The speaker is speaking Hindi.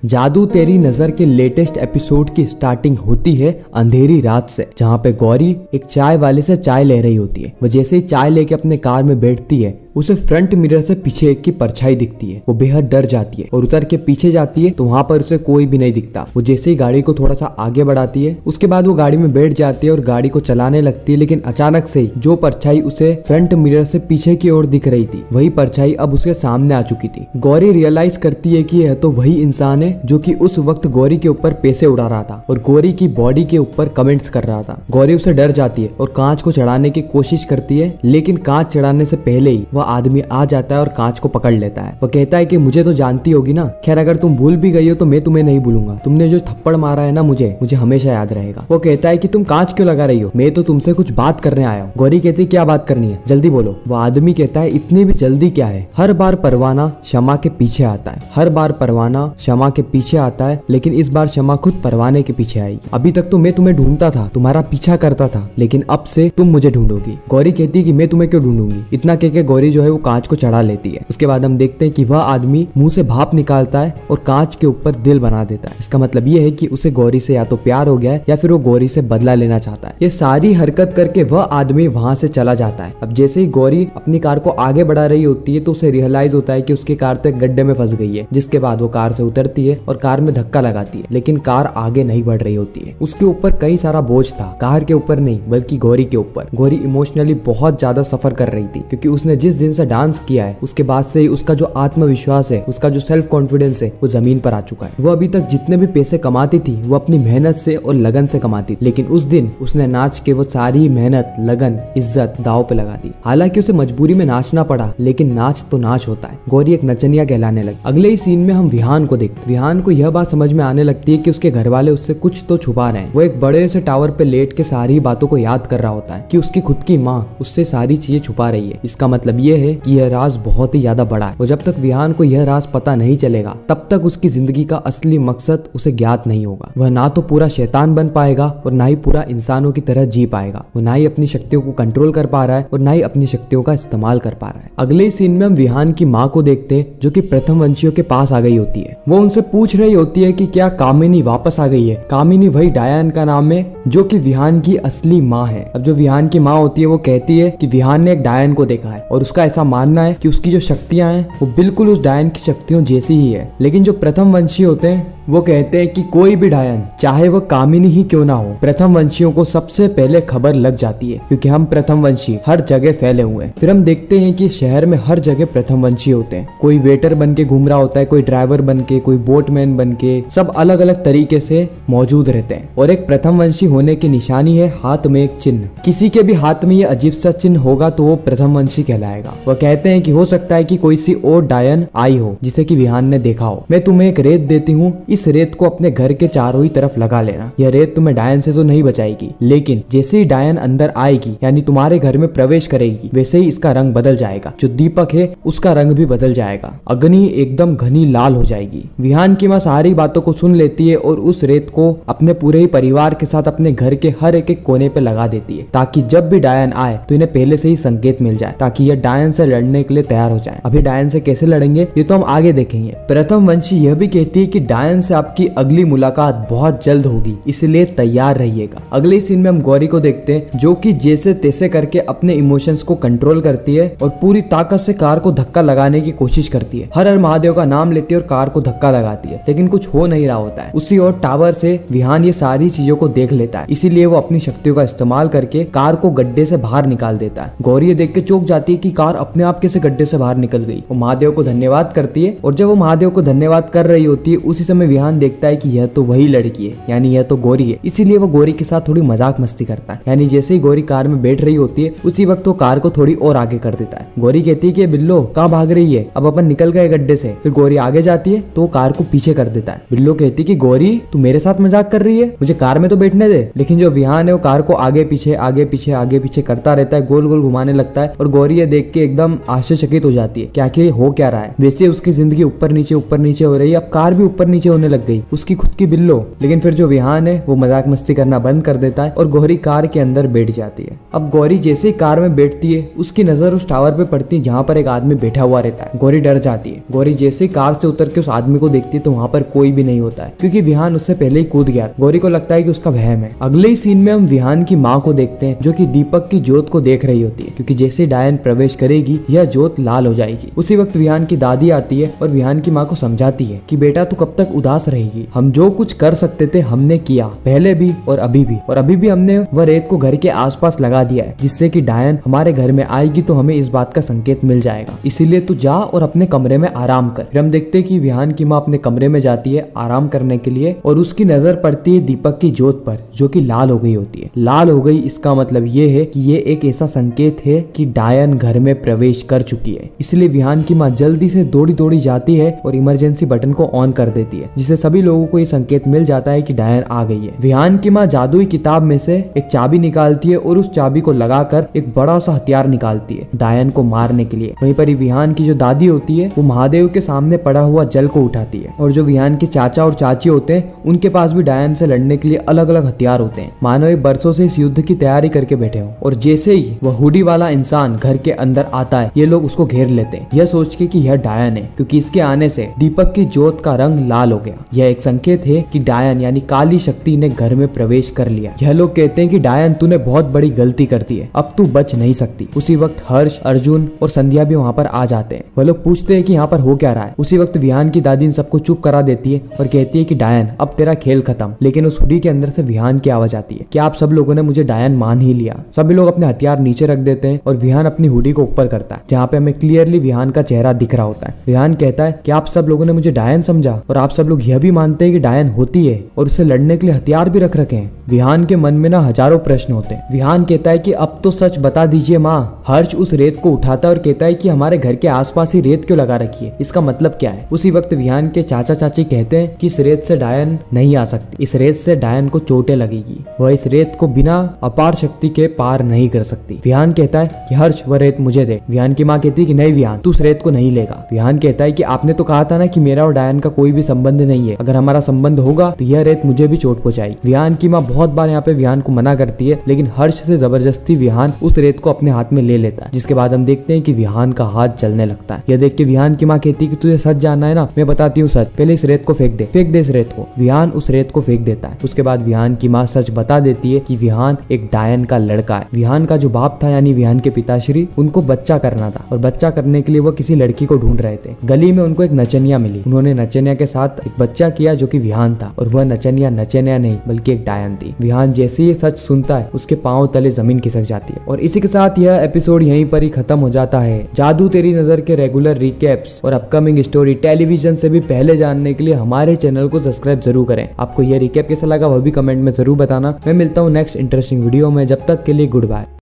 जादू तेरी नजर के लेटेस्ट एपिसोड की स्टार्टिंग होती है अंधेरी रात से, जहाँ पे गौरी एक चाय वाले से चाय ले रही होती है। वो जैसे ही चाय लेके अपने कार में बैठती है, उसे फ्रंट मिरर से पीछे एक की परछाई दिखती है। वो बेहद डर जाती है और उतर के पीछे जाती है तो वहाँ पर उसे कोई भी नहीं दिखता। वो जैसे ही गाड़ी को थोड़ा सा आगे बढ़ाती है, उसके बाद वो गाड़ी में बैठ जाती है और गाड़ी को चलाने लगती है। लेकिन अचानक से ही जो परछाई उसे फ्रंट मिरर से पीछे की ओर दिख रही थी, वही परछाई अब उसके सामने आ चुकी थी। गौरी रियलाइज करती है कि यह तो वही इंसान है जो कि उस वक्त गौरी के ऊपर पैसे उड़ा रहा था और गौरी की बॉडी के ऊपर कमेंट्स कर रहा था। गौरी उसे डर जाती है और कांच को चढ़ाने की कोशिश करती है, लेकिन कांच चढ़ाने से पहले ही वह आदमी आ जाता है और कांच को पकड़ लेता है। वह कहता है कि मुझे तो जानती होगी ना, खैर अगर तुम भूल भी गई हो तो मैं तुम्हें नहीं भूलूंगा। तुमने जो थप्पड़ मारा है ना मुझे हमेशा याद रहेगा। वो कहता है कि तुम कांच क्यों लगा रही हो, मैं तो तुमसे कुछ बात करने आया हूँ। गौरी कहती है क्या बात करनी है, जल्दी बोलो। वो आदमी कहता है इतनी भी जल्दी क्या है, हर बार परवाना क्षमा के पीछे आता है, हर बार परवाना क्षमा के पीछे आता है, लेकिन इस बार क्षमा खुद परवाने के पीछे आएगी। अभी तक तो मैं तुम्हें ढूंढता था, तुम्हारा पीछा करता था, लेकिन अब से तुम मुझे ढूंढोगी। गौरी कहती है कि मैं तुम्हें क्यों ढूंढूंगी। इतना कह के गौरी जो है वो कांच को चढ़ा लेती है। उसके बाद हम देखते हैं कि वह आदमी मुंह से भाप निकालता है और कांच के ऊपर दिल बना देता है। इसका मतलब ये है कि उसे गौरी से या तो प्यार हो गया है या फिर वो गौरी से बदला लेना चाहता है। ये सारी हरकत करके वह आदमी वहां से चला जाता है। अब जैसे ही गौरी अपनी कार को आगे बढ़ा रही होती है तो उसे रियलाइज होता है कि उसकी कार तो एक गड्ढे में फंस गई है। जिसके बाद वो कार से उतरती है और कार में धक्का लगाती है, लेकिन कार आगे नहीं बढ़ रही होती है। उसके ऊपर कई सारा बोझ था, कार के ऊपर नहीं बल्कि गौरी के ऊपर। गौरी इमोशनली बहुत ज्यादा सफर कर रही थी, क्योंकि उसने जिस दिन से डांस किया है उसके बाद से ही उसका जो आत्मविश्वास है, उसका जो सेल्फ कॉन्फिडेंस है वो जमीन पर आ चुका है। वो अभी तक जितने भी पैसे कमाती थी वो अपनी मेहनत से और लगन से कमाती, लेकिन उस दिन उसने नाच के वो सारी मेहनत, लगन, इज्जत दांव पे लगा दी। हालांकि उसे मजबूरी में नाचना पड़ा, लेकिन नाच तो नाच होता है। गौरी एक नचनिया कहलाने लगी। अगले ही सीन में हम विहान को देखते। विहान को यह बात समझ में आने लगती है कि उसके घर वाले उससे कुछ तो छुपा रहे हैं। वो एक बड़े से टावर पे लेट के सारी बातों को याद कर रहा होता है कि उसकी खुद की माँ उससे सारी चीजें छुपा रही है। इसका मतलब ये है कि यह राज बहुत ही ज्यादा बड़ा है और जब तक विहान को यह राज पता नहीं चलेगा तब तक उसकी जिंदगी का असली मकसद उसे ज्ञात नहीं होगा। वह ना तो पूरा शैतान बन पाएगा और ना ही पूरा इंसानों की तरह जी पाएगा। वो ना ही अपनी शक्तियों को कंट्रोल कर पा रहा है और ना ही अपनी शक्तियों का इस्तेमाल कर पा रहा है। अगले ही सीन में हम विहान की माँ को देखते हैं जो कि प्रथम वंशियों के पास आ गई होती है। वो उनसे पूछ रही होती है कि क्या कामिनी वापस आ गई है। कामिनी वही डायन का नाम है जो कि विहान की असली माँ है। अब जो विहान की माँ होती है वो कहती है कि विहान ने एक डायन को देखा है और उसका ऐसा मानना है कि उसकी जो शक्तियां हैं वो बिल्कुल उस डायन की शक्तियों जैसी ही है। लेकिन जो प्रथम वंशी होते हैं वो कहते हैं कि कोई भी डायन, चाहे वो कामिनी ही क्यों ना हो, प्रथम वंशियों को सबसे पहले खबर लग जाती है, क्योंकि हम प्रथम वंशी हर जगह फैले हुए हैं। फिर हम देखते हैं कि शहर में हर जगह प्रथम वंशी होते हैं। कोई वेटर बन के घूम रहा होता है, कोई ड्राइवर बन के, कोई बोटमैन बन के, सब अलग अलग तरीके से मौजूद रहते हैं। और एक प्रथम वंशी होने की निशानी है हाथ में एक चिन्ह। किसी के भी हाथ में ये अजीब सा चिन्ह होगा तो वो प्रथम वंशी कहलाएगा। वह कहते हैं कि हो सकता है कि कोई सी और डायन आई हो जिसे कि विहान ने देखा हो। मैं तुम्हें एक रेत देती हूँ, इस रेत को अपने घर के चारों ही तरफ लगा लेना। यह रेत तुम्हें डायन से तो नहीं बचाएगी, लेकिन जैसे ही डायन अंदर आएगी यानी तुम्हारे घर में प्रवेश करेगी, वैसे ही इसका रंग बदल जाएगा। जो दीपक है उसका रंग भी बदल जाएगा, अग्नि एकदम घनी लाल हो जाएगी। विहान की माँ सारी बातों को सुन लेती है और उस रेत को अपने पूरे ही परिवार के साथ अपने घर के हर एक कोने पे लगा देती है, ताकि जब भी डायन आए तो इन्हें पहले से ही संकेत मिल जाए, ताकि यह डायन से लड़ने के लिए तैयार हो जाए। अभी डायन से कैसे लड़ेंगे ये तो हम आगे देखेंगे। प्रथम वंशी यह भी कहती है कि डायन से आपकी अगली मुलाकात बहुत जल्द होगी, इसलिए तैयार रहिएगा। अगले सीन में हम गौरी को देखते हैं जो कि जैसे तैसे करके अपने इमोशंस को कंट्रोल करती है और पूरी ताकत से कार को धक्का लगाने की कोशिश करती है। हर हर महादेव का नाम लेती है और कार को धक्का लगाती है, लेकिन कुछ हो नहीं रहा होता है। उसी और टावर से विहान ये सारी चीजों को देख लेता है, इसीलिए वो अपनी शक्तियों का इस्तेमाल करके कार को गड्ढे से बाहर निकाल देता है। गौरी ये देख के चौंक जाती है कि कार अपने आप कैसे गड्ढे से बाहर निकल गई। वो महादेव को धन्यवाद करती है और जब वो महादेव को धन्यवाद कर रही होती है उसी समय विहान देखता है कि यह तो वही लड़की है, यानी यह तो गौरी है। इसीलिए वो गौरी के साथ थोड़ी मजाक मस्ती करता है। यानी जैसे ही गौरी कार में बैठ रही होती है उसी वक्त वो कार को थोड़ी और आगे कर देता है। गौरी कहती है कि बिल्लो कहाँ भाग रही है, अब अपन निकल गए गड्ढे से। फिर गौरी आगे जाती है तो कार को पीछे कर देता है। बिल्लो कहती है कि गौरी तू मेरे साथ मजाक कर रही है, मुझे कार में तो बैठने दे। लेकिन जो विहान है वो कार को आगे पीछे आगे पीछे आगे पीछे करता रहता है, गोल गोल घुमाने लगता है और गौरी ये देख के एकदम आश्चर्यचकित हो जाती है कि आखिर हो क्या रहा है। वैसे उसकी जिंदगी ऊपर नीचे हो रही है, अब कार भी ऊपर नीचे होने लग गई, उसकी खुद की बिल्लो। लेकिन फिर जो विहान है वो मजाक मस्ती करना बंद कर देता है और गौरी कार के अंदर बैठ जाती है। अब गौरी जैसे ही कार में बैठती है उसकी नजर उस टावर पे पड़ती है जहाँ पर एक आदमी बैठा हुआ रहता है। गौरी डर जाती है। गौरी जैसे ही कार से उतर के उस आदमी को देखती देखती है तो वहाँ पर कोई भी नहीं होता है, क्योंकि विहान उससे पहले ही कूद गया। गौरी को लगता है कि उसका वहम है। अगले ही सीन में हम विहान की माँ को देखते हैं, जो कि दीपक की जोत को देख रही होती है, क्योंकि जैसे डायन प्रवेश करेगी यह जोत लाल हो जाएगी। उसी वक्त विहान की दादी आती है और विहान की माँ को समझाती है कि बेटा तू कब तक उदास रहेगी, हम जो कुछ कर सकते थे हमने किया, पहले भी और अभी भी हमने वह रेत को घर के आसपास लगा दिया है, जिससे कि डायन हमारे घर में आएगी तो हमें इस बात का संकेत मिल जाएगा, इसीलिए तू जा और अपने कमरे में आराम कर। फिर हम देखते हैं कि विहान की माँ अपने कमरे में जाती है आराम करने के लिए और उसकी नजर पड़ती है दीपक की जोत पर, जो कि लाल हो गई होती है। लाल हो गई इसका मतलब ये है कि ये एक ऐसा संकेत है कि डायन घर में प्रवेश कर चुकी है। इसलिए विहान की माँ जल्दी से दौड़ी दौड़ी जाती है और इमरजेंसी बटन को ऑन कर देती है, जिससे सभी लोगों को ये संकेत मिल जाता है कि डायन आ गई है। विहान की माँ जादुई किताब में से एक चाबी निकालती है और उस चाबी को लगाकर एक बड़ा सा हथियार निकालती है डायन को मारने के लिए। वहीं पर विहान की जो दादी होती है वो महादेव के सामने पड़ा हुआ जल को उठाती है, और जो विहान के चाचा और चाची होते हैं उनके पास भी डायन से लड़ने के लिए अलग अलग हथियार होते हैं, मानो ये बरसों से इस युद्ध की तैयारी करके बैठे हो। और जैसे ही वह हुडी वाला इंसान घर के अंदर आता है, ये लोग उसको घेर लेते हैं, यह सोच के कि यह डायन है, क्योंकि इसके आने से दीपक की जोत का रंग लाल हो गया। यह एक संकेत है कि डायन यानी काली शक्ति ने घर में प्रवेश कर लिया। यह लोग कहते हैं कि डायन तूने बहुत बड़ी गलती कर दी है, अब तू बच नहीं सकती। उसी वक्त हर्ष, अर्जुन और संध्या भी वहाँ पर आ जाते हैं। वह लोग पूछते हैं कि यहाँ पर हो क्या रहा है। उसी वक्त विहान की दादी इन सबको चुप करा देती है और कहती है कि डायन अब तेरा खेल खत्म। लेकिन उस हुडी के अंदर से विहान की आवाज आती है कि आप सब लोगों ने मुझे डायन मान ही लिया। सभी लोग अपने हथियार नीचे रख देते हैं और विहान अपनी हुडी को ऊपर करता है, जहाँ पे हमें क्लियरली विहान का चेहरा दिख रहा होता है। विहान कहता है कि आप सब लोगों ने मुझे डायन समझा और आप सब लोग यह भी मानते हैं कि डायन होती है और उससे लड़ने के लिए हथियार भी रख रखे हैं। विहान के मन में ना हजारों प्रश्न होते हैं। विहान कहता है कि अब तो सच बता दीजिए माँ। हर्ष उस रेत को उठाता है और कहता है कि हमारे घर के आसपास ही रेत क्यों लगा रखी है, इसका मतलब क्या है। उसी वक्त विहान के चाचा चाची कहते हैं कि इस रेत से डायन नहीं आ सकती, इस रेत से डायन को चोटें लगेगी, वह इस रेत को बिना अपार शक्ति के पार नहीं कर सकती। विहान कहता है कि हर्ष वह रेत मुझे दे। विहान की माँ कहती है कि नहीं विहान, तू उस रेत को नहीं लेगा। विहान कहता है कि आपने तो कहा था ना कि मेरा और डायन का कोई भी संबंध नहीं है, अगर हमारा संबंध होगा तो यह रेत मुझे भी चोट पहुंचाएगी। विहान की माँ बहुत बार यहाँ पे विहान को मना करती है, लेकिन हर्ष से जबरदस्ती विहान उस रेत को अपने हाथ में ले लेता है, जिसके बाद हम देखते हैं कि विहान का हाथ जलने लगता है। यह देख के विहान की माँ कहती है कि तुझे सच जानना है ना, मैं बताती हूँ सच, पहले इस रेत को फेंक दे इस रेत को। विहान उस रेत को फेंक देता है। उसके बाद विहान की माँ सच बता देती है कि विहान एक डायन का लड़का है। विहान का जो बाप था यानी विहान के पिताश्री, उनको बच्चा करना था और बच्चा करने के लिए वो किसी लड़की को ढूंढ रहे थे। गली में उनको एक नचनिया मिली, उन्होंने नचनिया के साथ एक बच्चा किया जो कि विहान था, और वह नचनिया नहीं बल्कि एक डायन थी। विहान जैसे ही सच सुनता है उसके पांव तले जमीन खिसक जाती है। और इसी के साथ यह एपिसोड यहीं पर ही खत्म हो जाता है। जादू तेरी नजर के रेगुलर रिकैप्स और अपकमिंग स्टोरी टेलीविजन से भी पहले जानने के लिए हमारे चैनल को सब्सक्राइब जरूर करें। आपको यह रिकैप कैसा लगा वह भी कमेंट में जरूर बताना। मैं मिलता हूँ नेक्स्ट इंटरेस्टिंग वीडियो में, जब तक के लिए गुड बाय।